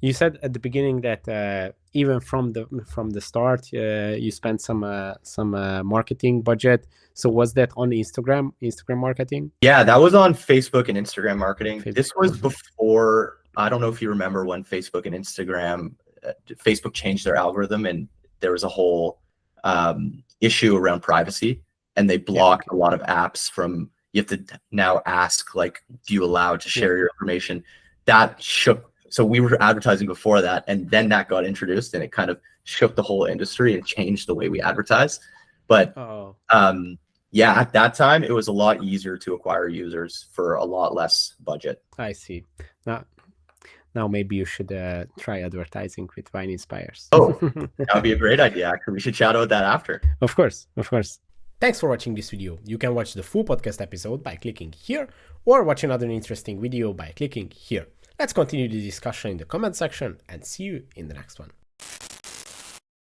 You said at the beginning that even from the start, you spent some marketing budget. So was that on Instagram marketing? Yeah, that was on Facebook and Instagram marketing. Facebook. This was before, I don't know if you remember when Facebook and Instagram, Facebook changed their algorithm and there was a whole issue around privacy, and they blocked a lot of apps from, you have to now ask, like, do you allow to share your information? That shook. So we were advertising before that, and then that got introduced, and it kind of shook the whole industry and changed the way we advertise. But yeah, at that time, it was a lot easier to acquire users for a lot less budget. I see. Now maybe you should try advertising with Wine Inspires. Oh, that would be a great idea, actually. We should chat about that after. Of course. Thanks for watching this video. You can watch the full podcast episode by clicking here, or watch another interesting video by clicking here. Let's continue the discussion in the comment section and see you in the next one.